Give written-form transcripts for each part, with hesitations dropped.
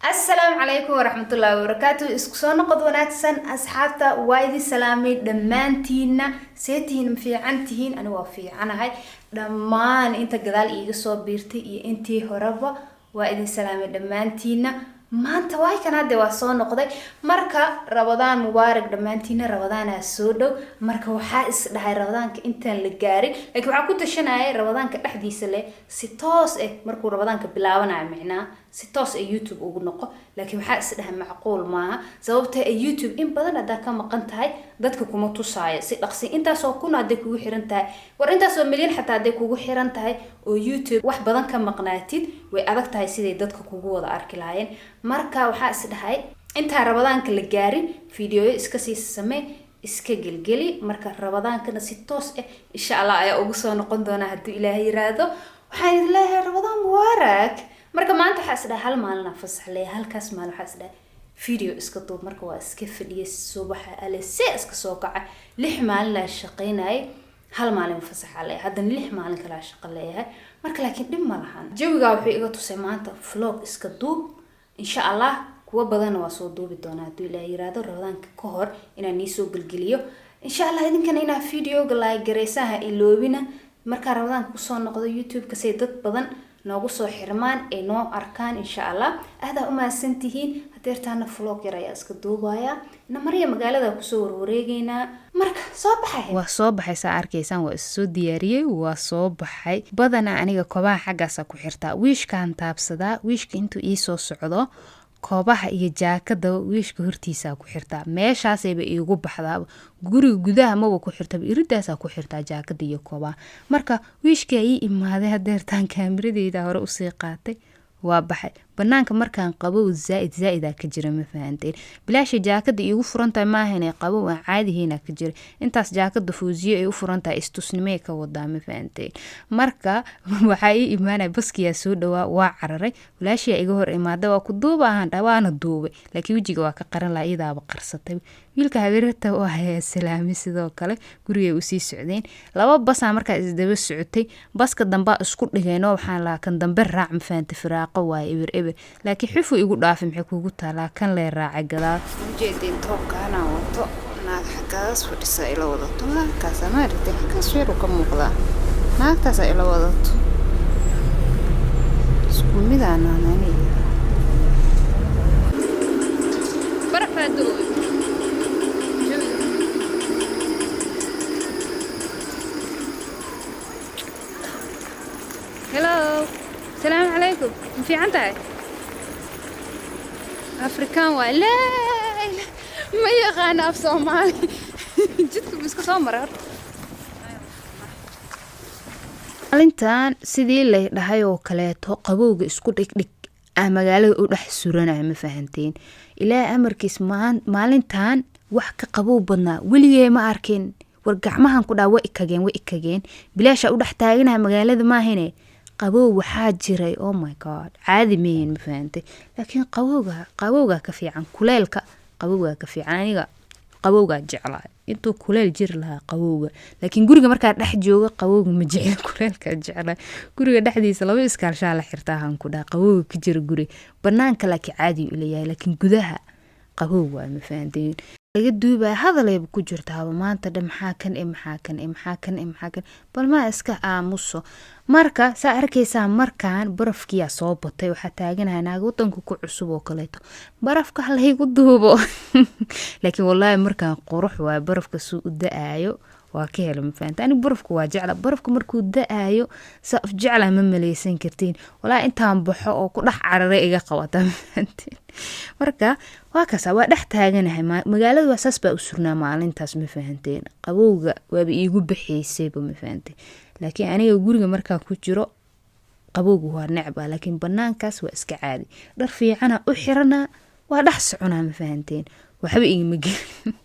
السلام عليكم ورحمة الله وبركاته. اسكو soo noqod wanaagsan asxaabta waa idin salaamay dhamaantiina seetihiin fiicantihiin ana waa fiicanahay dhamaan inta gadaal iiga soo biirtay iyo intii horeba waa idin salaamay dhamaantiina maanta way kan hadda waa soo noqday marka Ramadaan mubaarak dhamaantiina Ramadaan soo dhow marka waxa is dhahay Ramadaanka intaan la gaarin laakiin waxa ku tashanayay Ramadaanka dhaxdiisa leh si toos ah markuu Ramadaanka bilaabanayo macnaa si toos ah YouTube ugu noqo laakiin waxa is dhahay macquul maaha sababtoo ah YouTube in badan hada ka maqan tahay dadka kuma tusaayo si dhaqsi intaas oo kuna hada kugu xiran tahay war intaas oo milyan xataa hada kugu xiran tahay oo YouTube wax badan ka maqnaatid way adag tahay sidii dadka kugu wada arki lahaayeen marka waxa is dhahay inta Ramadaanka la gaarin fiidiyoyo iska sii samee iska gelgeli marka Ramadaankana si toos ah insha Allah ayaa ugu soo noqon doona hadii Ilaahay yiraahdo waxaan ilaahay Ramadaan mubaarak marka maanta waxa is dhahay hal maalin fasax leeyahay halkaas maalin waxa is dhahay video iska duub marka waa iska fadhiyay subaxa alise iska soo kacay 6 maalin la shaqeynay hal maalin fasax leeyahay haddana 6 maalin kala shaqo leeyahay marka laakiin dhib ma lahan jawiga wuxuu iga tusay maanta vlog iska duub insha Allah kuwa badan waa soo duubi doona hadii Ilaahay yiraahdo Ramadaanka ka hor inaan soo galgaliyo insha Allah idinkana ina video-ga like gareysaha iloobina marka Ramadaanka ku soo noqdo YouTube-ka say dad badan noogu soo xirmaan ee noo arkaan insha Allah aada u maasantihiin hadeertaana vlog yar ayaa iska duubaya ina mariya magaalada ku soo wareegayna marka soo baxay waa soo baxay saa arkaysaan waa soo diyaariyay waa soo baxay badana aniga kobaha xaggaas ku xirtaa wiishkan taabsada wiishka intuu ii soo socdo koobaha iyo jaakada wiishka hortiisa ku xirtaa meeshaas ay iigu baxdaa guriga gudaha ma ku xirtaa iridaas ku xirtaa jaakada iyo koobaha marka wiishka ay imaaday hadeertaan kaamiradeeda hore u sii qaatay waa baxay banaanka markaan qabo zaaid ka jira ma fahanteen bilaash jaakada iigu furantahay ma ahayn qabo waa caadihiina ka jira intaas jaakada fuusiyo ay u furantahay istusnimee ka wada ma fahanteen marka waxa ay imaanay baskiya soo dhawaa waa cararay bilaash iga hor imaada waa ku duubahan dhawaana duubay laakiin wajiga waa ka qaran la idaaba qarsatay wiilka habeerta oo hay salaami sidoo kale guriga u sii socdeen laba bas marka isdaba socotay baska damba isku dhigayno waxaan la kan dambe raac ma fahanteen firaaqo waa eber laakiin xufu igu dhaafay maxay kugu taalaa kan la raacay gadaal ujeedin toobkaana wato naag xagaas fadhisa ila wadato naagtaas ama ridin xagaas weeru ka muuqda naagtaas ila wadato isku mid aan aanay barafado hello السلام عليكم في عندك أفريكان ولا ما يغانا في صومالي جدكم بس كسامر alintan sidii la dhahay oo kaleeto qabowga isku dhigdhig magaalada u dhax suranay ma fahanteen ilaa amarkiis maalintan wax ka qabow badnaa waligeey ma arkin war gacmahan ku dhaw way ikageen bilaasha u dhax taaganahay magaalada ma ahine qabow waxa jiray oh my god caadi meen ma fahanteen laakiin qabowga ka fiican kuleelka qabowga ka fiican aniga qabowga jeclaa intuu kuleel jir lahaa qabowga laakiin guriga marka dhex jooga qabowga ma jecel kuleelka jeclaa guriga dhexdiisa laba iskaalshaa la xirtaa han ku dhaa qabowga ka jira guri banaanka laakiin caadi u leeyahay laakiin gudaha qabowga ma fahanteen laga duubay hadalay ku jirtaa maanta maxaa kan bal ma iska aamuso marka saa arkaysaa markaan barafkiya soo batay waxa taaganahay naag wadanka ku cusub oo kaleeto barafka hal igu duubo laakiin wallahi markaan qurux waa barafka soo u daayo waa ka helo ma fahanteen ani barafku waa jecla barafka markuu daayo saaf jecla ma maleysan kartiin wallahi intaan baxo oo ku dhax cararay iga qabata ma fahanteen marka waa kaasa waa dhax taaganahay magaalada waa saas baa u surnaa maalintaas ma fahanteen qabowga waaba iigu baxaysay ma fahanteen laakiin aniga guriga markaa ku jiro qabowga waa necba laakiin banaankaas waa iska caadi dhar fiican u xirana waa dhax soconaa ma fahanteen waxba igama gelin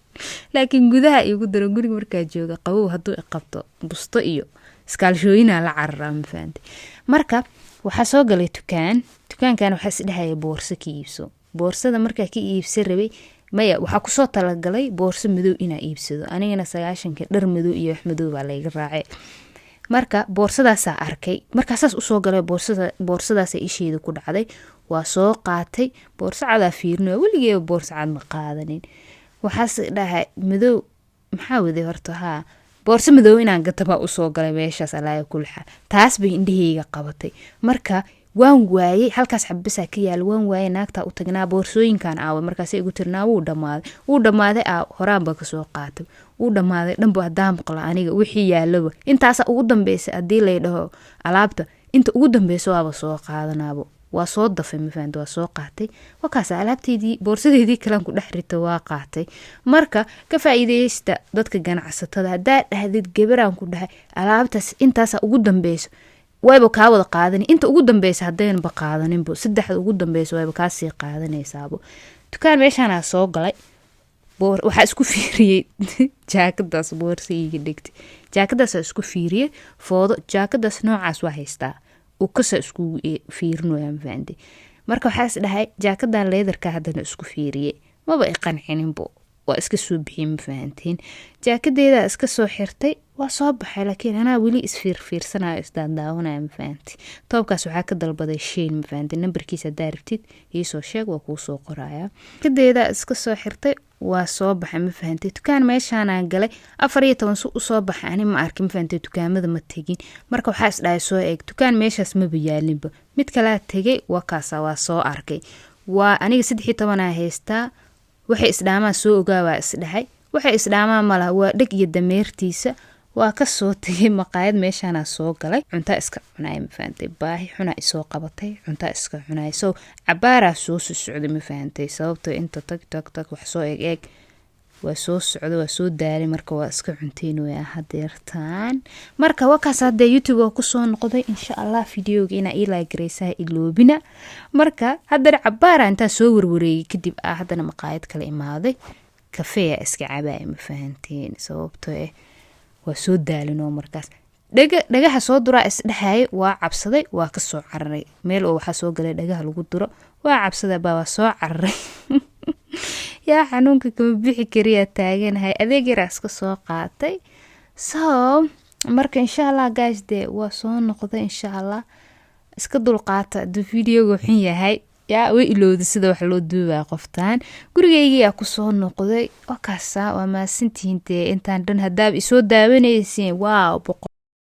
laakiin gudaha igu daro guriga markaa jooga qabow hadduu qabto busto iyo iskaalshooyina la cararaa ma fahanteen marka waxa soo galay dukaankan waxa is dhahay boorso ka iibso boorsada markaa ka iibsan rabay maya waxa ku soo talagalay boorso madow ina iibsado anigana 9 dhar madow iyo wax madow baa la iga raacay marka boorsadaasa arkay markaasaas usoo galay boorsadaasa isheeda ku dhacday waa soo qaatay boorso cadaa fiirino weligeeba boorso cad ma qaadanin waxaas dhahay madow maxaa waday horta haa boorso madow inaan gataba usoo galay meeshaas alaaya kulxa taas bay indhahayga qabatay marka waan waayay halkaas xabisaa ka yaal waan waayay naagta u tagnaa boorsooyinkan aawa markaas igu tirnaa wuu dhamaaday horaanba kasoo qaatay wuu dhamaaday dhanba haddaan maqla aniga wixii yaalaba intaasa ugu dambeysa haddii lay dhaho alaabta inta ugu dambeysa waaba soo qaadanaabo waa soo dafay mafahanta waa soo qaatay wakaas alaabteedii boorsadeedii kalan ku dhex rita waa qaatay marka ka faa'iideysta dadka ganacsatada haddaa dhahdid gabaraan ku dhahay alaabtaas intaasa ugu dambeysa wayba kaa wada qaadani inta ugu dambeysa haddaynaba qaadaninbo 3 ugu dambeysa wayba kaasii qaadanaysaabo dukaan meeshaanaa soo galay waxaa isku fiiriyey jaakadaas boorsa iiga dhigtay jaakadaasa isku fiiriyey foodo jaakadaas noocaas waa haystaa uu kasa isku fiirinoyaa mafahantay marka waxaas dhahay jaakadan leedarka haddana isku fiiriyey maba iqancininbo waa iska soo bixiyey mafahantiin jaakadeedaa iska soo xirtay waa soo baxay laakiin anaa weli isfiirfiirsanayo isdaadaawanaya mafahanti toobkaas waxaa ka dalbaday Shein mafahanti nambarkiisa hadaa rabtid iisoo sheeg waa kuu soo qoraya jaakadeedaa iska soo xirtay waa soo baxay mafahanti dukaan meeshaanaan galay 14 su usoo baxay ani ma arkin mafahanti dukaamada ma tegin marka waxaa isdhahay soo eeg dukaan meeshaas maba yaalinba mid kalaa tegay wakaasa waa soo arkay waa aniga 13 haystaa waxay isdhaamaa soo ogaawaa isdhahay waxay isdhaamaa mala waa dheg iyo dameertiisa waa ka soo tagay maqaayad meeshaana soo galay cunta iska cunay mafahantay baahi xuna isoo qabatay cunta iska cunay soo cabaara soo socday mafahantay sababtoo inta tag wax soo eeg waa soo socdo waa soo daalay marka waa iska cunteynooya hadeertaan marka wakaas hadda YouTube ku soo noqday insha Allah videoga ina ila gareysaa iloobina marka hadda cabaara inta soo warwareeyay kadib haddana maqaayad kale imaaday kafee iska cabay mafahanteen sababtoo waa soo daalinoo markaas dhagaha soo dura isdhahay waa cabsaday waa ka soo cararay meel oo waxa soo galay dhagaha lagu duro waa cabsaday baa soo cararay yaa xanuunka kama bixi kariya taaganahay adeeg yar iska soo qaatay so marka insha Allah guys de waa soo noqday insha Allah iska dul qaata video xun yahay yaa way ilowday sida wax loo duubaa qoftaan gurigeyga ku soo noqday oo kaasa waa maasintiintee intaan dhan hadaab isoo daawanaysiin wow